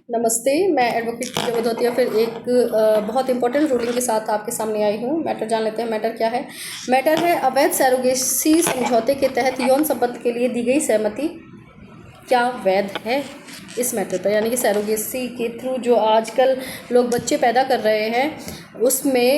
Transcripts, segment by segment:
नमस्ते, मैं एडवोकेट पूजा भदौतिया फिर एक बहुत इंपॉर्टेंट रूलिंग के साथ आपके सामने आई हूँ। मैटर जान लेते हैं। मैटर क्या है? मैटर है अवैध सैरोगेसी समझौते के तहत यौन संबंध के लिए दी गई सहमति क्या वैध है। इस मैटर पर यानी कि सैरोगेसी के थ्रू जो आजकल लोग बच्चे पैदा कर रहे हैं उसमें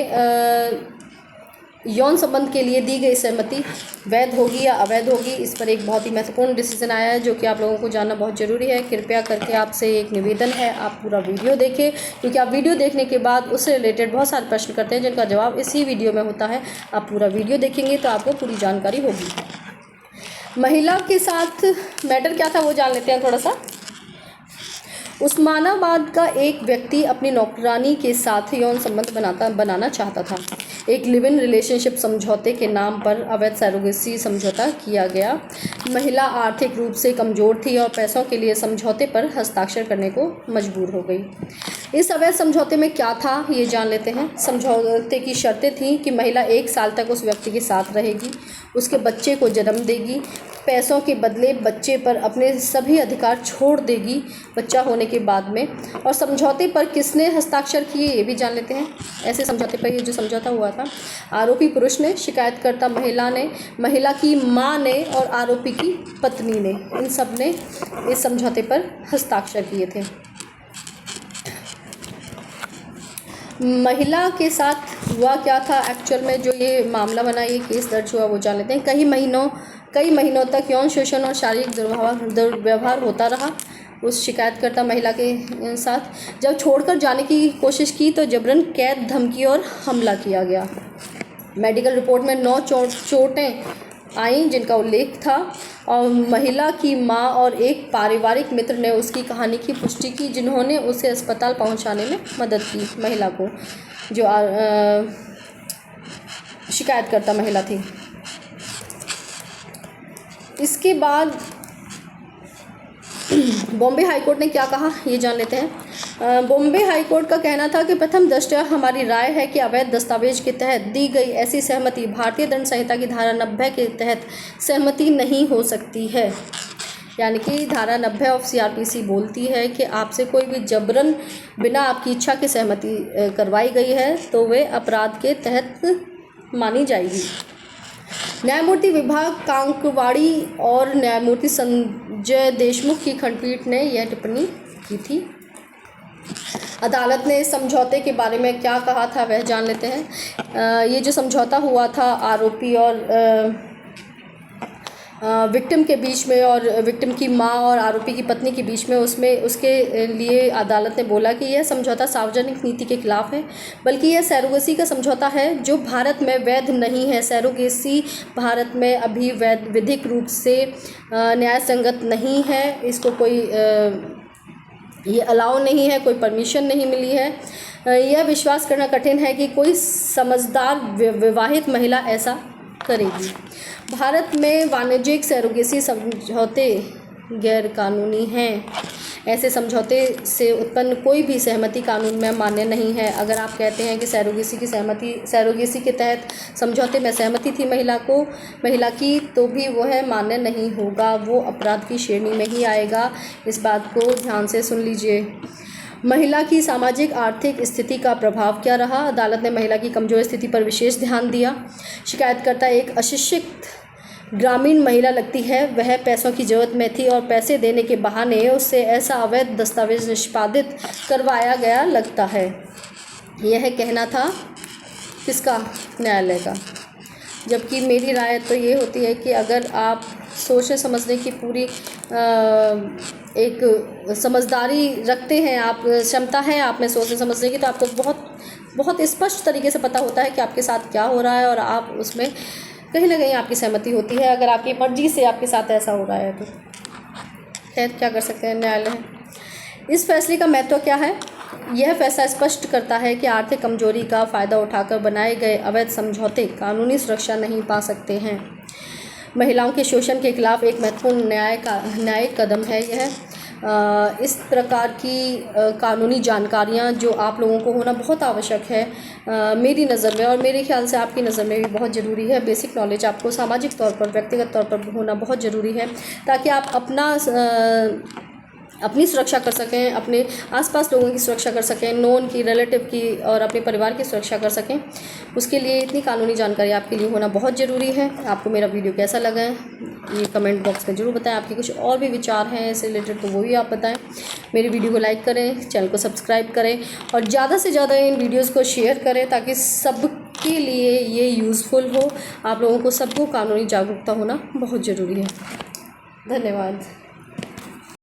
यौन संबंध के लिए दी गई सहमति वैध होगी या अवैध होगी, इस पर एक बहुत ही महत्वपूर्ण डिसीजन आया है जो कि आप लोगों को जानना बहुत ज़रूरी है। कृपया करके आपसे एक निवेदन है, आप पूरा वीडियो देखें, क्योंकि आप वीडियो देखने के बाद उससे रिलेटेड बहुत सारे प्रश्न करते हैं जिनका जवाब इसी वीडियो में होता है। आप पूरा वीडियो देखेंगे तो आपको पूरी जानकारी होगी। महिला के साथ मैटर क्या था वो जान लेते हैं थोड़ा सा। उस्मानाबाद का एक व्यक्ति अपनी नौकरानी के साथ यौन संबंध बनाना चाहता था। एक लिव इन रिलेशनशिप समझौते के नाम पर अवैध सैरोगेसी समझौता किया गया। महिला आर्थिक रूप से कमज़ोर थी और पैसों के लिए समझौते पर हस्ताक्षर करने को मजबूर हो गई। इस अवैध समझौते में क्या था ये जान लेते हैं। समझौते की शर्तें थीं कि महिला 1 साल तक उस व्यक्ति के साथ रहेगी, उसके बच्चे को जन्म देगी, पैसों के बदले बच्चे पर अपने सभी अधिकार छोड़ देगी बच्चा होने के बाद में। और समझौते पर किसने हस्ताक्षर किए ये भी जान लेते हैं। ऐसे समझौते पर ये जो समझौता हुआ था, आरोपी पुरुष ने, शिकायतकर्ता महिला ने, महिला की मां ने और आरोपी की पत्नी ने, इन सब ने इस समझौते पर हस्ताक्षर किए थे। महिला के साथ हुआ क्या था एक्चुअल में, जो ये मामला बना, ये केस दर्ज हुआ वो जान लेते हैं। कई महीनों तक यौन शोषण और शारीरिक दुर्व्यवहार होता रहा उस शिकायतकर्ता महिला के साथ। जब छोड़कर जाने की कोशिश की तो जबरन कैद, धमकी और हमला किया गया। मेडिकल रिपोर्ट में 9 चोटें आईं जिनका उल्लेख था, और महिला की मां और एक पारिवारिक मित्र ने उसकी कहानी की पुष्टि की, जिन्होंने उसे अस्पताल पहुंचाने में मदद की, महिला को, जो शिकायतकर्ता महिला थी। इसके बाद बॉम्बे हाईकोर्ट ने क्या कहा ये जान लेते हैं। बॉम्बे हाईकोर्ट का कहना था कि प्रथम दृष्टया हमारी राय है कि अवैध दस्तावेज के तहत दी गई ऐसी सहमति भारतीय दंड संहिता की धारा 90 के तहत सहमति नहीं हो सकती है। यानी कि धारा 90 ऑफ CRPC बोलती है कि आपसे कोई भी जबरन बिना आपकी इच्छा के सहमति करवाई गई है तो वे अपराध के तहत मानी जाएगी। न्यायमूर्ति विभाग कांकवाड़ी और न्यायमूर्ति संजय देशमुख की खंडपीठ ने यह टिप्पणी की थी। अदालत ने इस समझौते के बारे में क्या कहा था वह जान लेते हैं। ये जो समझौता हुआ था आरोपी और विक्टिम के बीच में, और विक्टिम की मां और आरोपी की पत्नी के बीच में, उसके लिए अदालत ने बोला कि यह समझौता सार्वजनिक नीति के खिलाफ है, बल्कि यह सैरोगेसी का समझौता है जो भारत में वैध नहीं है। सैरोगेसी भारत में अभी विधिक रूप से न्याय संगत नहीं है, इसको कोई ये अलाउ नहीं है, कोई परमिशन नहीं मिली है। यह विश्वास करना कठिन है कि कोई समझदार विवाहित महिला ऐसा करेगी। भारत में वाणिज्यिक सैरोगेसी समझौते गैर कानूनी हैं। ऐसे समझौते से उत्पन्न कोई भी सहमति कानून में मान्य नहीं है। अगर आप कहते हैं कि सैरोगेसी के तहत समझौते में सहमति थी महिला की, तो भी वह मान्य नहीं होगा, वो अपराध की श्रेणी में ही आएगा। इस बात को ध्यान से सुन लीजिए। महिला की सामाजिक आर्थिक स्थिति का प्रभाव क्या रहा। अदालत ने महिला की कमजोर स्थिति पर विशेष ध्यान दिया। शिकायतकर्ता एक अशिक्षित ग्रामीण महिला लगती है, वह पैसों की ज़रूरत में थी और पैसे देने के बहाने उससे ऐसा अवैध दस्तावेज निष्पादित करवाया गया लगता है। यह कहना था किसका? न्यायालय का। जबकि मेरी राय तो ये होती है कि अगर आप सोचने समझने की पूरी एक समझदारी रखते हैं, आप क्षमता है आप में सोचने समझने की, तो आपको बहुत स्पष्ट तरीके से पता होता है कि आपके साथ क्या हो रहा है, और आप उसमें कहीं ना कहीं आपकी सहमति होती है। अगर आपकी मर्जी से आपके साथ ऐसा हो रहा है तो खैर क्या कर सकते हैं, न्यायालय है। इस फैसले का महत्व क्या है? यह फैसला स्पष्ट करता है कि आर्थिक कमजोरी का फ़ायदा उठाकर बनाए गए अवैध समझौते कानूनी सुरक्षा नहीं पा सकते हैं। महिलाओं के शोषण के खिलाफ एक महत्वपूर्ण न्यायिक कदम है यह। इस प्रकार की कानूनी जानकारियाँ जो आप लोगों को होना बहुत आवश्यक है, मेरी नज़र में और मेरे ख्याल से आपकी नज़र में भी बहुत ज़रूरी है। बेसिक नॉलेज आपको सामाजिक तौर पर, व्यक्तिगत तौर पर होना बहुत ज़रूरी है, ताकि आप अपना अपनी सुरक्षा कर सकें, अपने आसपास लोगों की सुरक्षा कर सकें, नोन की, रिलेटिव की और अपने परिवार की सुरक्षा कर सकें। उसके लिए इतनी कानूनी जानकारी आपके लिए होना बहुत ज़रूरी है। आपको मेरा वीडियो कैसा लगा है ये कमेंट बॉक्स में ज़रूर बताएं। आपके कुछ और भी विचार हैं इससे रिलेटेड तो वो भी आप बताएं। मेरी वीडियो को लाइक करें, चैनल को सब्सक्राइब करें और ज़्यादा से ज़्यादा इन वीडियोज़ को शेयर करें ताकि सबके लिए ये यूज़फुल हो। आप लोगों को सबको कानूनी जागरूकता होना बहुत ज़रूरी है। धन्यवाद।